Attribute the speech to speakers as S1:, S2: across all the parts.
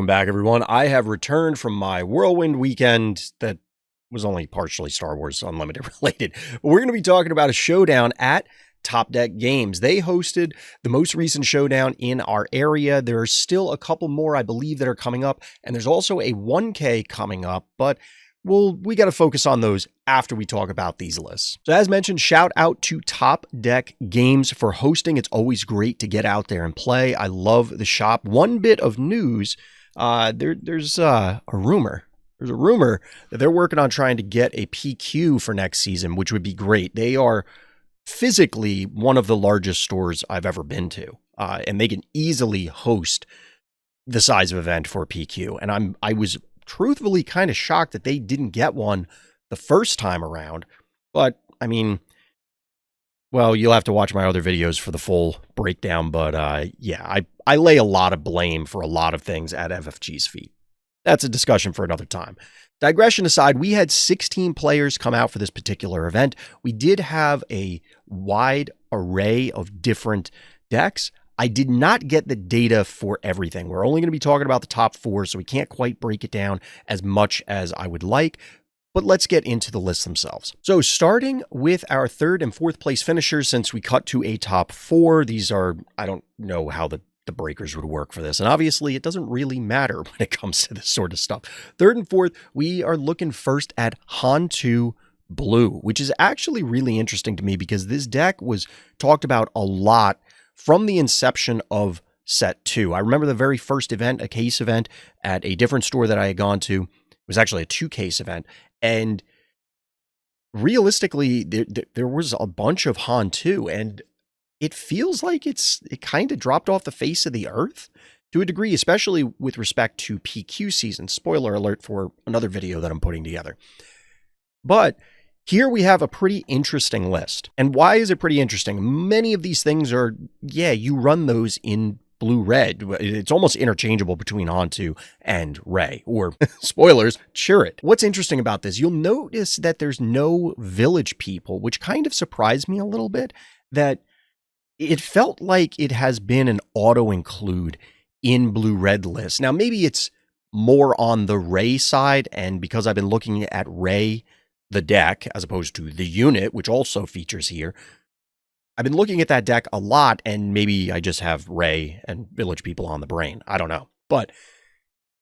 S1: Welcome back, everyone. I have returned from my whirlwind weekend that was only partially Star Wars Unlimited related. But we're going to be talking about a showdown at Topdeck Games. They hosted the most recent showdown in our area. There are still a couple more, I believe, that are coming up, and there's also a 1K coming up, but we got to focus on those after we talk about these lists. So as mentioned, shout out to Topdeck Games for hosting. It's always great to get out there and play. I love the shop. One bit of news, there's a rumor. There's a rumor that they're working on trying to get a PQ for next season, which would be great. They are physically one of the largest stores I've ever been to, and they can easily host the size of event for a PQ. And I was truthfully kind of shocked that they didn't get one the first time around. But I mean, well, you'll have to watch my other videos for the full breakdown. But yeah, I lay a lot of blame for a lot of things at FFG's feet. That's a discussion for another time. Digression aside, we had 16 players come out for this particular event. We did have a wide array of different decks. I did not get the data for everything. We're only going to be talking about the top 4, so we can't quite break it down as much as I would like. But let's get into the lists themselves. So starting with our 3rd and 4th place finishers, since we cut to a top 4, these are, I don't know how the breakers would work for this. And obviously it doesn't really matter when it comes to this sort of stuff. 3rd and 4th, we are looking first at Han 2 Blue, which is actually really interesting to me because this deck was talked about a lot from the inception of set 2. I remember the very first event, a case event at a different store that I had gone to. It was actually a 2-case event. And realistically, there was a bunch of Han 2, and it feels like it kind of dropped off the face of the earth to a degree, especially with respect to PQ season. Spoiler alert for another video that I'm putting together. But here we have a pretty interesting list. And why is it pretty interesting? Many of these things are, yeah, you run those in blue-red. It's almost interchangeable between Han 2 and Rey, or spoilers, Chirrut. What's interesting about this, you'll notice that there's no village people, which kind of surprised me a little bit, that it felt like it has been an auto-include in blue-red lists. Now, maybe it's more on the Rey side, and because I've been looking at Rey, the deck, as opposed to the unit, which also features here, I've been looking at that deck a lot, and maybe I just have Rey and village people on the brain. I don't know. But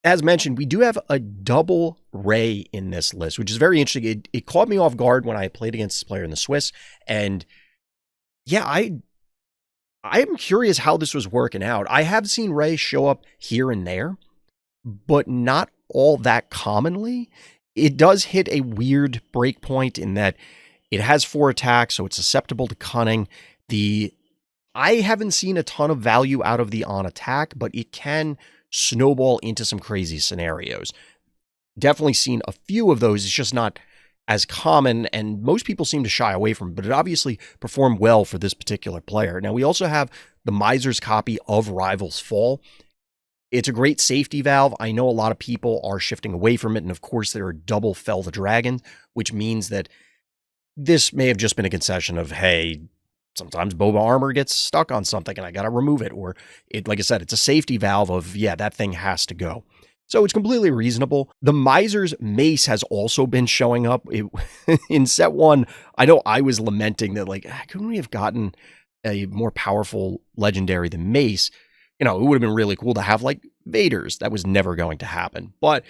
S1: as mentioned, we do have a double Rey in this list, which is very interesting. It caught me off guard when I played against this player in the Swiss. And yeah, I am curious how this was working out. I have seen Rey show up here and there, but not all that commonly. It does hit a weird break point in that it has 4 attacks, so it's susceptible to cunning. I haven't seen a ton of value out of the on attack, but it can snowball into some crazy scenarios. Definitely seen a few of those. It's just not as common, and most people seem to shy away from it, but it obviously performed well for this particular player. Now, we also have the Miser's copy of Rival's Fall. It's a great safety valve. I know a lot of people are shifting away from it, and of course, there are double Fell the Dragon, which means that this may have just been a concession of, hey, sometimes Boba armor gets stuck on something and I got to remove it. Or it, like I said, it's a safety valve of, yeah, that thing has to go. So it's completely reasonable. The Miser's Mace has also been showing up. In set 1, I know I was lamenting that, like, couldn't we have gotten a more powerful legendary than Mace? You know, it would have been really cool to have, like, Vader's. That was never going to happen. But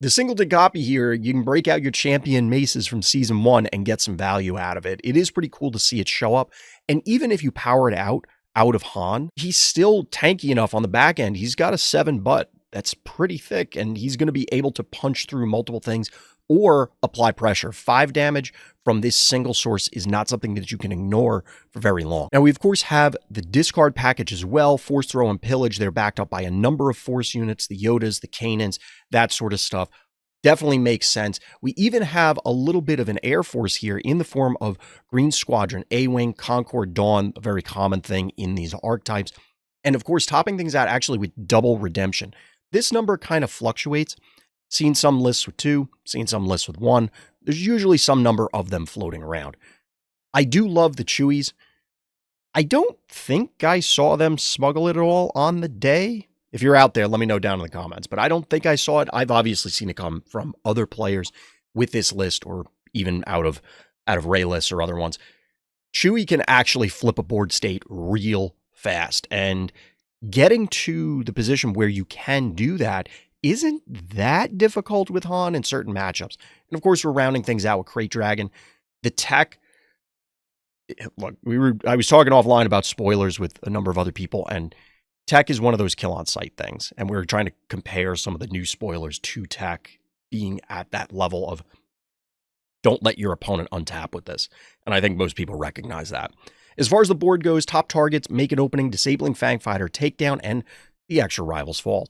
S1: the singleton copy here, you can break out your champion maces from season 1 and get some value out of it. It is pretty cool to see it show up. And even if you power it out of Han, he's still tanky enough on the back end. He's got a 7 butt. That's pretty thick, and he's going to be able to punch through multiple things or apply pressure. 5 damage from this single source is not something that you can ignore for very long. Now, we of course have the discard package as well. Force Throw and Pillage. They're backed up by a number of Force units, the Yodas, the Kanans, that sort of stuff. Definitely makes sense. We even have a little bit of an Air Force here in the form of Green Squadron, A-Wing, Concord, Dawn, a very common thing in these archetypes. And of course, topping things out actually with double Redemption. This number kind of fluctuates. Seen some lists with 2, seen some lists with 1. There's usually some number of them floating around. I do love the Chewies. I don't think I saw them smuggle it all on the day. If you're out there, let me know down in the comments. But I don't think I saw it. I've obviously seen it come from other players with this list, or even out of Ray lists or other ones. Chewie can actually flip a board state real fast, and getting to the position where you can do that isn't that difficult with Han in certain matchups. And of course, we're rounding things out with Crate Dragon. The tech, look, I was talking offline about spoilers with a number of other people, and tech is one of those kill on sight things. And we were trying to compare some of the new spoilers to tech being at that level of don't let your opponent untap with this. And I think most people recognize that. As far as the board goes, top targets, make an opening, disabling Fangfighter, takedown, and the extra Rivals Falls.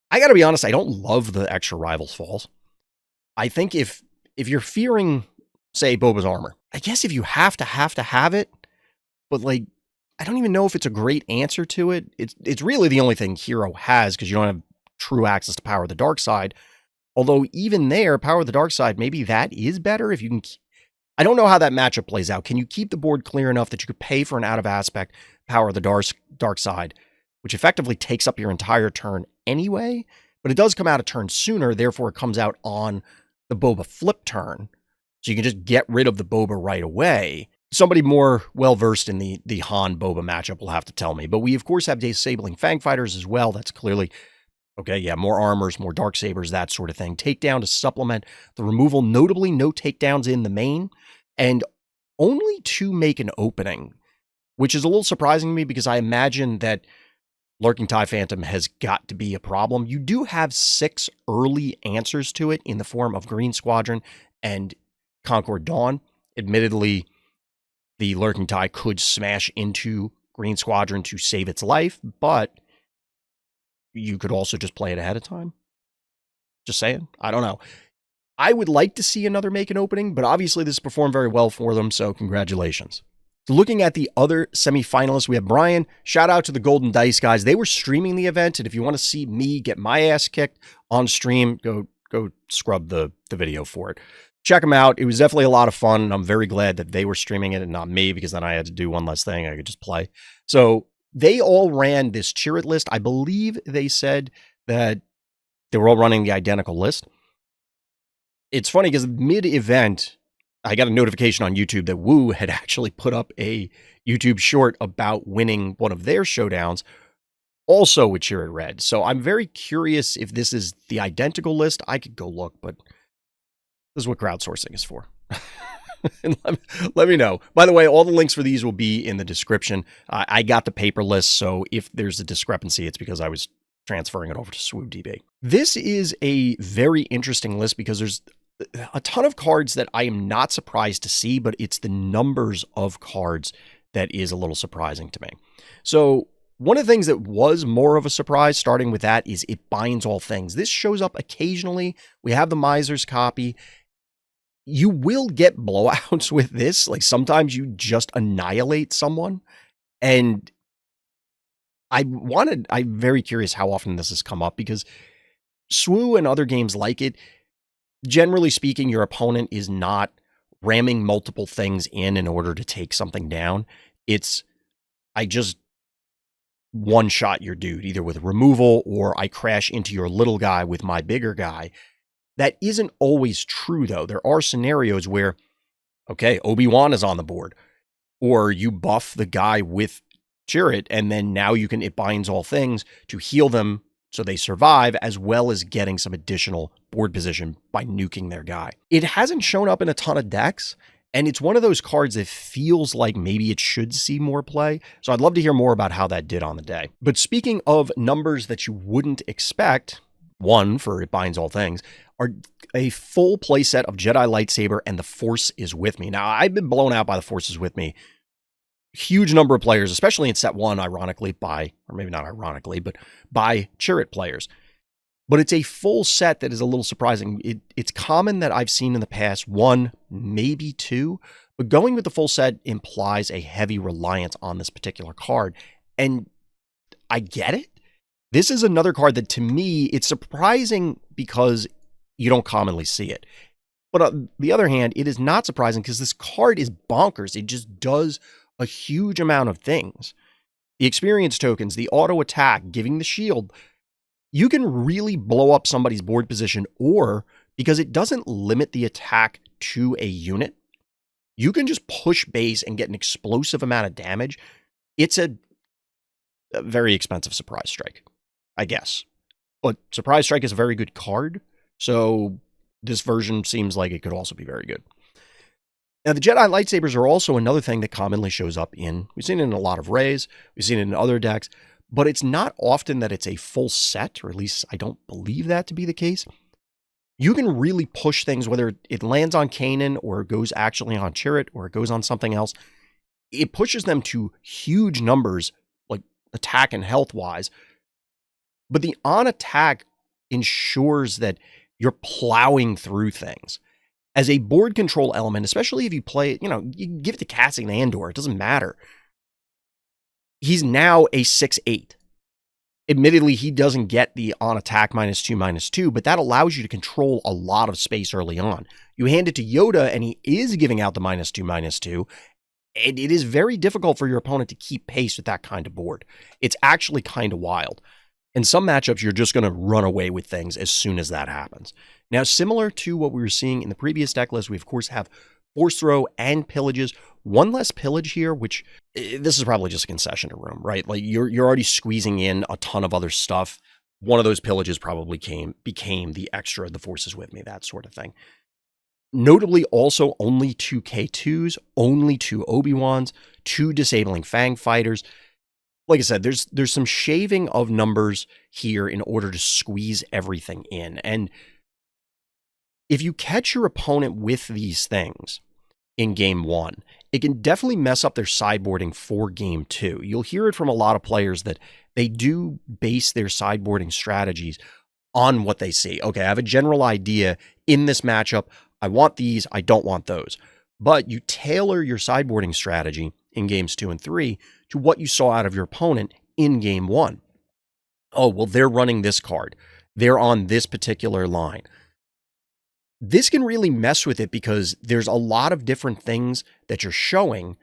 S1: I got to be honest, I don't love the extra Rivals Falls. I think if you're fearing, say, Boba's armor, I guess if you have to have it, but like, I don't even know if it's a great answer to it. It's really the only thing Hero has, because you don't have true access to Power of the Dark Side. Although even there, Power of the Dark Side, maybe that is better if you can. I don't know how that matchup plays out. Can you keep the board clear enough that you could pay for an out of aspect Power of the Dark Side, which effectively takes up your entire turn anyway, but it does come out a turn sooner, therefore it comes out on the Boba flip turn. So you can just get rid of the Boba right away. Somebody more well-versed in the Han-Boba matchup will have to tell me. But we, of course, have disabling Fangfighters as well. That's clearly, okay, yeah, more armors, more Darksabers, that sort of thing. Takedown to supplement the removal. Notably, no takedowns in the main, and only to make an opening, which is a little surprising to me because I imagine that Lurking TIE Phantom has got to be a problem. You do have 6 early answers to it in the form of Green Squadron and Concord Dawn. Admittedly, the Lurking TIE could smash into Green Squadron to save its life, but you could also just play it ahead of time. Just saying. I don't know. I would like to see another make an opening, but obviously this performed very well for them, so congratulations. Looking at the other semifinalists, we have Brian. Shout out to the Golden Dice guys. They were streaming the event, and if you want to see me get my ass kicked on stream, go scrub the video for it. Check them out. It was definitely a lot of fun, and I'm very glad that they were streaming it and not me, because then I had to do one less thing. I could just play. So they all ran this Chirrut list. I believe they said that they were all running the identical list. It's funny because mid-event, I got a notification on YouTube that Woo had actually put up a YouTube short about winning one of their showdowns, also with Chirrut Red. So I'm very curious if this is the identical list. I could go look, but this is what crowdsourcing is for. And let me know. By the way, all the links for these will be in the description. I got the paper list, so if there's a discrepancy, it's because I was transferring it over to SwooDB. This is a very interesting list because there's a ton of cards that I am not surprised to see, but it's the numbers of cards that is a little surprising to me. So one of the things that was more of a surprise, starting with that, is it binds all things. This shows up occasionally. We have the Miser's copy. You will get blowouts with this. Like sometimes you just annihilate someone. And I'm very curious how often this has come up, because Swoo and other games like it, generally speaking, your opponent is not ramming multiple things in order to take something down. It's, I just one-shot your dude, either with removal or I crash into your little guy with my bigger guy. That isn't always true, though. There are scenarios where, okay, Obi-Wan is on the board, or you buff the guy with Chirrut, and then now it binds all things to heal them so they survive, as well as getting some additional board position by nuking their guy. It hasn't shown up in a ton of decks, and it's one of those cards that feels like maybe it should see more play. So I'd love to hear more about how that did on the day. But speaking of numbers that you wouldn't expect, one, for it binds all things, are a full playset of Jedi Lightsaber and the Force is with me. Now, I've been blown out by the Force is with me. Huge number of players, especially in set 1, ironically, or maybe not ironically, but by Chirrut players. But it's a full set that is a little surprising. It's common that I've seen in the past 1, maybe 2, but going with the full set implies a heavy reliance on this particular card. And I get it. This is another card that, to me, it's surprising because you don't commonly see it. But on the other hand, it is not surprising because this card is bonkers. It just does a huge amount of things. The experience tokens, the auto attack, giving the shield, you can really blow up somebody's board position, or because it doesn't limit the attack to a unit, you can just push base and get an explosive amount of damage. It's a very expensive Surprise Strike, I guess. But Surprise Strike is a very good card, so this version seems like it could also be very good. Now, the Jedi lightsabers are also another thing that commonly shows up we've seen it in a lot of Rays, we've seen it in other decks, but it's not often that it's a full set, or at least I don't believe that to be the case. You can really push things, whether it lands on Kanan, or it goes actually on Chirrut, or it goes on something else. It pushes them to huge numbers, like attack and health-wise, but the on-attack ensures that you're plowing through things. As a board control element, especially if you play it, you give it to Cassian Andor, it doesn't matter. He's now a 6/8. Admittedly, he doesn't get the on-attack -2/-2, but that allows you to control a lot of space early on. You hand it to Yoda, and he is giving out the -2/-2, and it is very difficult for your opponent to keep pace with that kind of board. It's actually kind of wild. In some matchups, you're just going to run away with things as soon as that happens. Now, similar to what we were seeing in the previous deck list, we of course have Force Throw and Pillages. One less Pillage here, which this is probably just a concession to room, right? Like you're already squeezing in a ton of other stuff. One of those Pillages probably became the extra, the Forces with me, that sort of thing. Notably, also only 2 K2s, only 2 Obi-Wans, 2 Disabling Fang Fighters. Like I said, there's some shaving of numbers here in order to squeeze everything in. And if you catch your opponent with these things in game 1, it can definitely mess up their sideboarding for game 2. You'll hear it from a lot of players that they do base their sideboarding strategies on what they see. Okay, I have a general idea in this matchup. I want these, I don't want those. But you tailor your sideboarding strategy in games 2 and 3 to what you saw out of your opponent in game 1. Oh, well, they're running this card. They're on this particular line. This can really mess with it because there's a lot of different things that you're showing,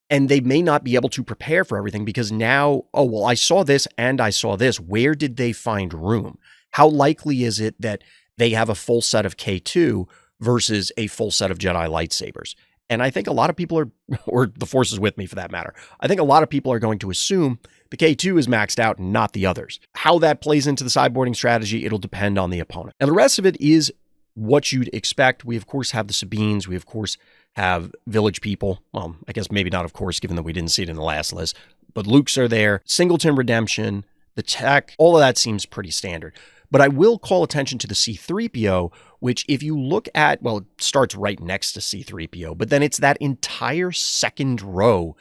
S1: and they may not be able to prepare for everything because now, oh, well, I saw this and I saw this. Where did they find room? How likely is it that they have a full set of K2 versus a full set of Jedi lightsabers? And I think a lot of people are, or the Force is with me for that matter, I think a lot of people are going to assume the K2 is maxed out and not the others. How that plays into the sideboarding strategy, it'll depend on the opponent. And the rest of it is what you'd expect. We, of course, have the Sabines. We, of course, have Village People. Well, I guess maybe not, of course, given that we didn't see it in the last list. But Luke's are there. Singleton Redemption, the tech, all of that seems pretty standard. But I will call attention to the C-3PO, which if you look at, well, it starts right next to C-3PO, but then it's that entire second row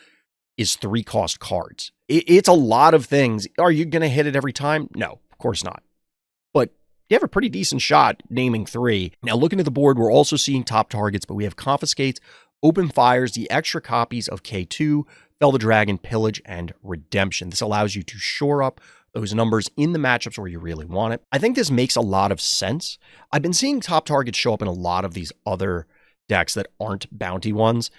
S1: is 3-cost cards. It's a lot of things. Are you going to hit it every time? No, of course not. But you have a pretty decent shot naming 3. Now, looking at the board, we're also seeing top targets, but we have Confiscates, Open Fires, the extra copies of K2, Fell the Dragon, Pillage, and Redemption. This allows you to shore up those numbers in the matchups where you really want it. I think this makes a lot of sense. I've been seeing top targets show up in a lot of these other decks that aren't bounty ones,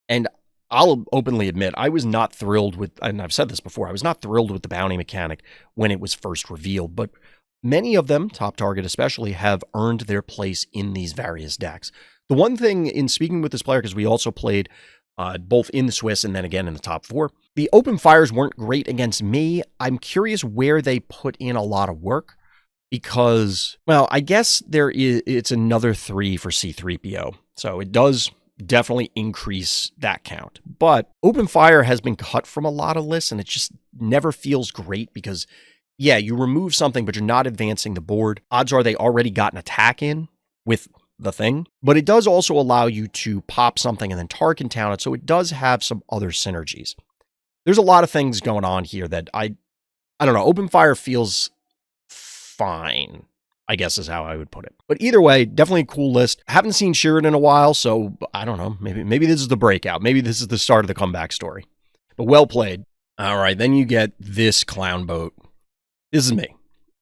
S1: and I'll openly admit, I was not thrilled with, and I've said this before, I was not thrilled with the bounty mechanic when it was first revealed, but many of them, top target especially, have earned their place in these various decks. The one thing in speaking with this player, because we also played both in the Swiss and then again in the top 4, the open fires weren't great against me. I'm curious where they put in a lot of work because, well, I guess it's another 3 for C-3PO. So it does definitely increase that count. But open fire has been cut from a lot of lists and it just never feels great because, yeah, you remove something, but you're not advancing the board. Odds are they already got an attack in with the thing, but it does also allow you to pop something and then Tar can town it. So it does have some other synergies. There's a lot of things going on here that I don't know. Open fire feels fine, I guess is how I would put it. But either way, definitely a cool list. Haven't seen Chirrut in a while, so I don't know. Maybe this is the breakout. Maybe this is the start of the comeback story. But well played. All right, then you get this clown boat. This is me.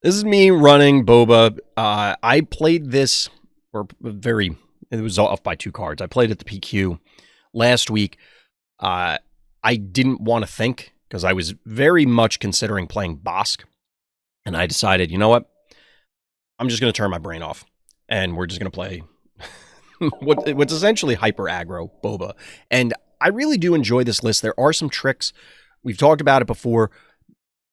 S1: This is me running Boba. I played this, it was off by 2 cards. I played at the PQ last week. I didn't want to think because I was very much considering playing Bosk. And I decided, you know what? I'm just going to turn my brain off. And we're just going to play what's essentially hyper aggro Boba. And I really do enjoy this list. There are some tricks. We've talked about it before.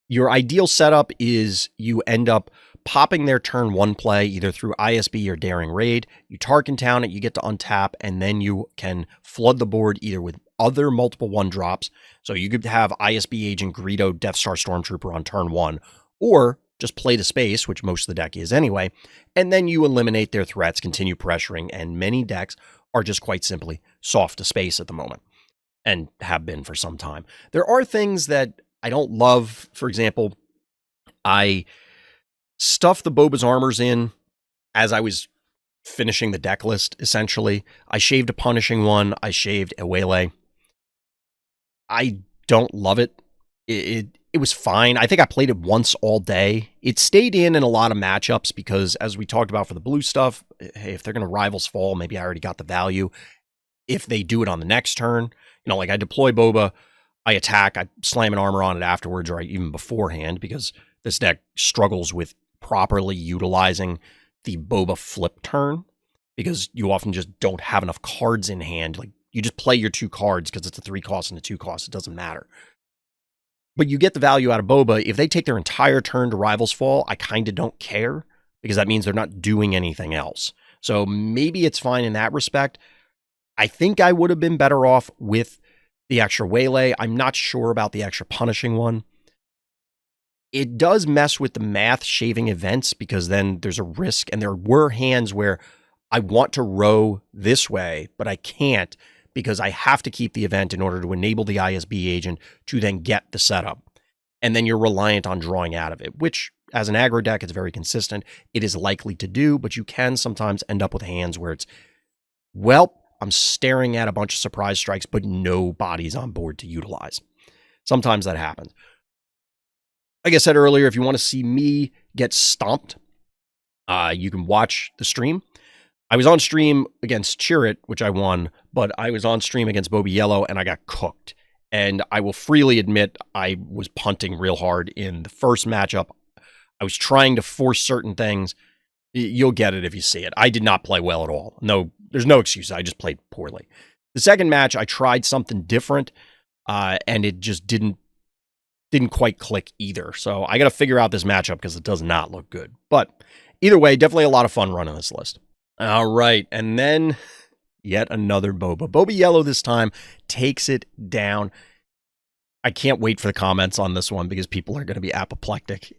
S1: Your ideal setup is you end up popping their turn 1 play either through ISB or Daring Raid. You Tarkin Town it, you get to untap, and then you can flood the board either with other multiple 1-drops. So you could have ISB Agent Greedo Death Star Stormtrooper on turn 1, or just play the space, which most of the deck is anyway, and then you eliminate their threats, continue pressuring, and many decks are just quite simply soft to space at the moment, and have been for some time. There are things that I don't love. For example, I stuffed the Boba's armors in as I was finishing the deck list, essentially. I shaved a Punishing One. I shaved a Waylay. I don't love it. It was fine. I think I played it once all day. It stayed in a lot of matchups because, as we talked about for the blue stuff, hey, if they're going to Rivals Fall, maybe I already got the value. If they do it on the next turn, like I deploy Boba, I attack, I slam an armor on it afterwards or even beforehand, because this deck struggles with properly utilizing the Boba flip turn, because you often just don't have enough cards in hand. Like, you just play your 2 cards because it's a 3 cost and a 2 cost. It doesn't matter. But you get the value out of Boba. If they take their entire turn to Rivals Fall, I kind of don't care, because that means they're not doing anything else. So maybe it's fine in that respect. I think I would have been better off with the extra Waylay. I'm not sure about the extra Punishing One. It does mess with the math shaving events, because then there's a risk, and there were hands where I want to row this way, but I can't, because I have to keep the event in order to enable the ISB agent to then get the setup. And then you're reliant on drawing out of it, which, as an aggro deck, it's very consistent. It is likely to do, but you can sometimes end up with hands where it's, well, I'm staring at a bunch of surprise strikes, but no bodies on board to utilize. Sometimes that happens. Like I said earlier, if you want to see me get stomped, you can watch the stream. I was on stream against Chirrut, which I won, but I was on stream against Boba Yellow, and I got cooked. And I will freely admit I was punting real hard in the first matchup. I was trying to force certain things. You'll get it if you see it. I did not play well at all. No, there's no excuse. I just played poorly. The second match, I tried something different, and it just didn't quite click either. So I got to figure out this matchup, because it does not look good. But either way, definitely a lot of fun running this list. All right, and then yet another Boba. Boba Yellow this time takes it down. I can't wait for the comments on this one, because people are going to be apoplectic.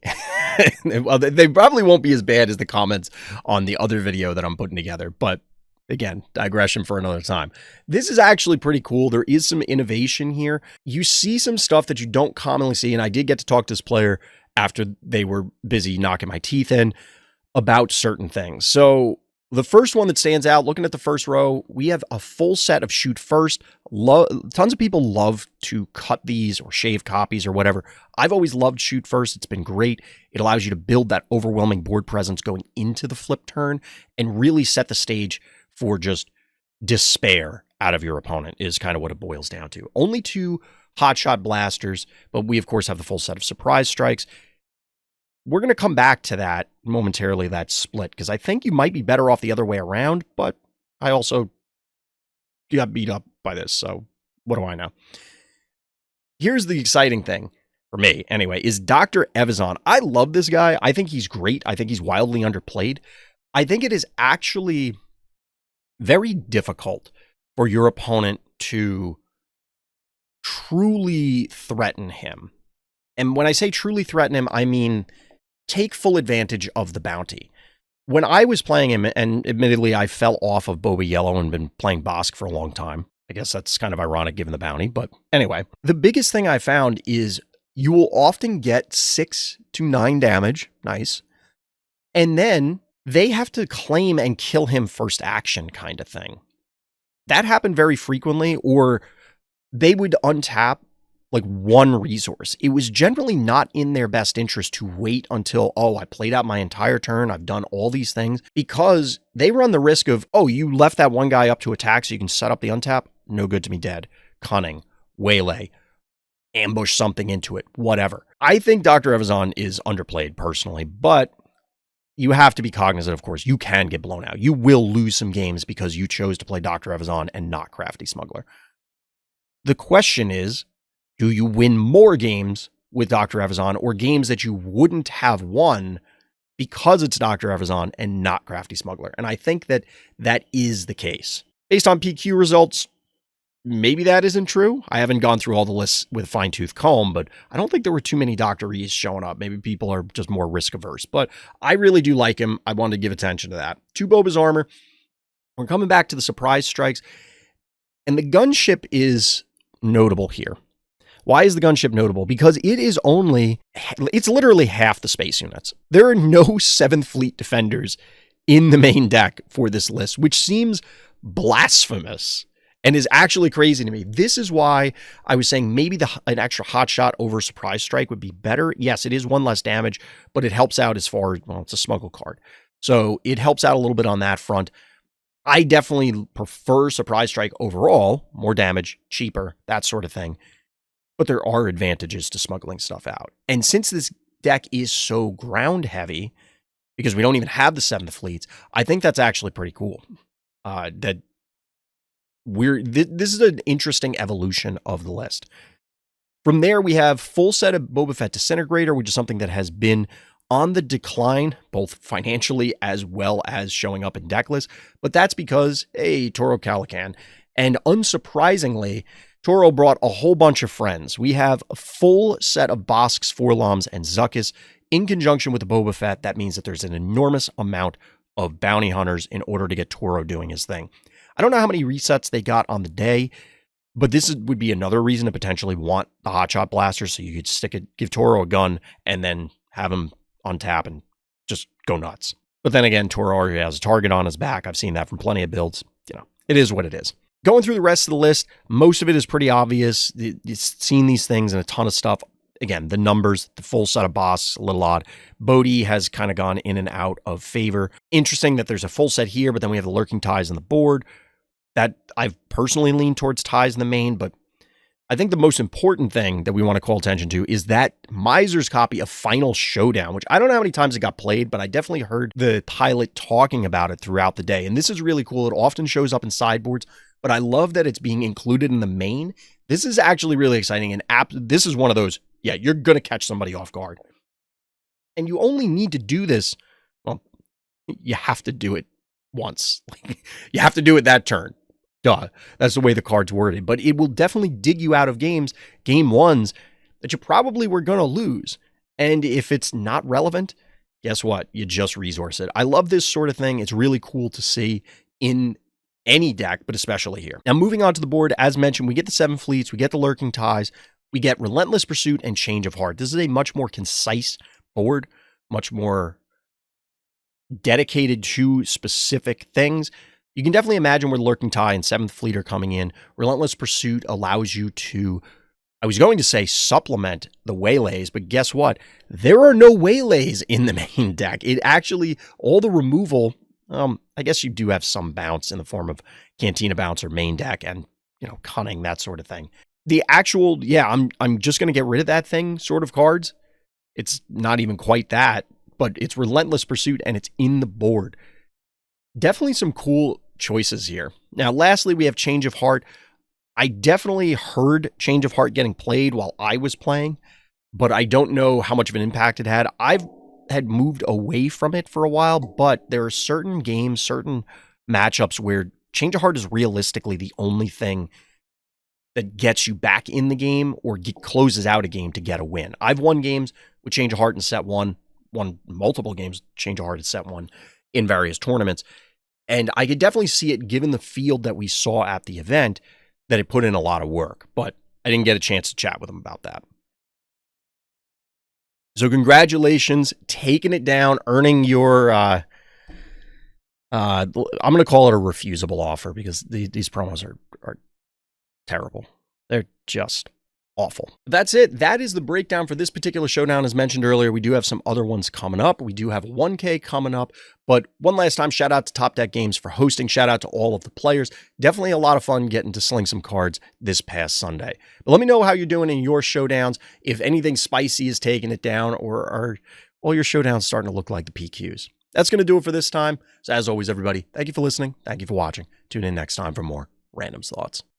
S1: Well, they probably won't be as bad as the comments on the other video that I'm putting together, but again, digression for another time. This is actually pretty cool. There is some innovation here. You see some stuff that you don't commonly see, and I did get to talk to this player after they were busy knocking my teeth in about certain things. So the first one that stands out, looking at the first row, we have a full set of Shoot First. Tons of people love to cut these or shave copies or whatever. I've always loved Shoot First. It's been great. It allows you to build that overwhelming board presence going into the flip turn and really set the stage for just despair out of your opponent, is kind of what it boils down to. Only 2 hotshot blasters, but we, of course, have the full set of surprise strikes. We're going to come back to that momentarily, that split, because I think you might be better off the other way around, but I also got beat up by this, so what do I know? Here's the exciting thing, for me anyway, is Dr. Evazan. I love this guy. I think he's great. I think he's wildly underplayed. I think it is actually very difficult for your opponent to truly threaten him. And when I say truly threaten him, I mean take full advantage of the bounty. When I was playing him, and admittedly I fell off of Boba Yellow and been playing Bosk for a long time. I guess that's kind of ironic given the bounty, but anyway. The biggest thing I found is you will often get 6 to 9 damage. Nice. And then they have to claim and kill him first action, kind of thing. That happened very frequently, or they would untap like 1 resource. It was generally not in their best interest to wait until, oh, I played out my entire turn, I've done all these things, because they run the risk of, oh, you left that one guy up to attack so you can set up the untap. No good to me, dead. Cunning, Waylay, ambush something into it, whatever. I think Dr. Evazan is underplayed personally, but you have to be cognizant, of course, you can get blown out. You will lose some games because you chose to play Dr. Evazan and not Crafty Smuggler. The question is, do you win more games with Dr. Evazan or games that you wouldn't have won because it's Dr. Evazan and not Crafty Smuggler? And I think that that is the case. Based on PQ results, maybe that isn't true. I haven't gone through all the lists with fine-tooth comb, but I don't think there were too many Dr. E's showing up. Maybe people are just more risk-averse, but I really do like him. I wanted to give attention to that. 2 Boba's armor. We're coming back to the surprise strikes, and the gunship is notable here. Why is the gunship notable? Because it's literally half the space units. There are no 7th Fleet defenders in the main deck for this list, which seems blasphemous and is actually crazy to me. This is why I was saying maybe an extra hot shot over surprise strike would be better. Yes, it is 1 less damage, but it helps out as far as, well, it's a smuggle card. So it helps out a little bit on that front. I definitely prefer surprise strike overall, more damage, cheaper, that sort of thing. But there are advantages to smuggling stuff out. And since this deck is so ground heavy, because we don't even have the 7th Fleets, I think that's actually pretty cool. This is an interesting evolution of the list. From there, we have full set of Boba Fett Disintegrator, which is something that has been on the decline, both financially as well as showing up in deck lists. But that's because, hey, Toro Calican. And unsurprisingly, Toro brought a whole bunch of friends. We have a full set of Bosks, Forloms, and Zuckuss in conjunction with the Boba Fett. That means that there's an enormous amount of bounty hunters in order to get Toro doing his thing. I don't know how many resets they got on the day, but this would be another reason to potentially want the Hotshot Blaster, so you could give Toro a gun and then have him untap and just go nuts. But then again, Toro already has a target on his back. I've seen that from plenty of builds. It is what it is. Going through the rest of the list, most of it is pretty obvious. You've seen these things and a ton of stuff. Again, the numbers, the full set of boss, a little odd. Bodhi has kind of gone in and out of favor. Interesting that there's a full set here, but then we have the Lurking Ties on the board. That I've personally leaned towards ties in the main, but I think the most important thing that we want to call attention to is that Miser's copy of Final Showdown, which I don't know how many times it got played, but I definitely heard the pilot talking about it throughout the day. And this is really cool. It often shows up in sideboards, but I love that it's being included in the main. This is actually really exciting. And this is one of those, yeah, you're going to catch somebody off guard. And you only need to do this, well, you have to do it once. You have to do it that turn. Duh, that's the way the card's worded. But it will definitely dig you out of games, game ones, that you probably were going to lose. And if it's not relevant, guess what? You just resource it. I love this sort of thing. It's really cool to see in any deck, but especially here. Now, moving on to the board, as mentioned, we get the 7 Fleets, we get the Lurking Ties, we get Relentless Pursuit and Change of Heart. This is a much more concise board, much more dedicated to specific things. You can definitely imagine where the Lurking Tie and 7th Fleet are coming in. Relentless Pursuit allows you to, I was going to say supplement the waylays, but guess what? There are no waylays in the main deck. It actually, all the removal, I guess you do have some bounce in the form of Cantina Bounce or main deck and, Cunning, that sort of thing. The actual, yeah, I'm just going to get rid of that thing sort of cards. It's not even quite that, but it's Relentless Pursuit and it's in the board. Definitely some cool choices here. Now, lastly, we have Change of Heart. I definitely heard Change of Heart getting played while I was playing, but I don't know how much of an impact it had. I've had moved away from it for a while, but there are certain games, certain matchups where Change of Heart is realistically the only thing that gets you back in the game or closes out a game to get a win. I've won games with Change of Heart in set one, won multiple games, Change of Heart in set one in various tournaments. And I could definitely see it, given the field that we saw at the event, that it put in a lot of work. But I didn't get a chance to chat with him about that. So congratulations, taking it down, earning your, I'm going to call it a refusable offer because these promos are terrible. They're just awful. That's it. That is the breakdown for this particular showdown. As mentioned earlier, we do have some other ones coming up. We do have 1K coming up. But one last time, shout out to Topdeck Games for hosting. Shout out to all of the players. Definitely a lot of fun getting to sling some cards this past Sunday. But let me know how you're doing in your showdowns. If anything spicy is taking it down, or are all your showdowns starting to look like the PQs? That's going to do it for this time. So as always, everybody, thank you for listening. Thank you for watching. Tune in next time for more Random Thoughts.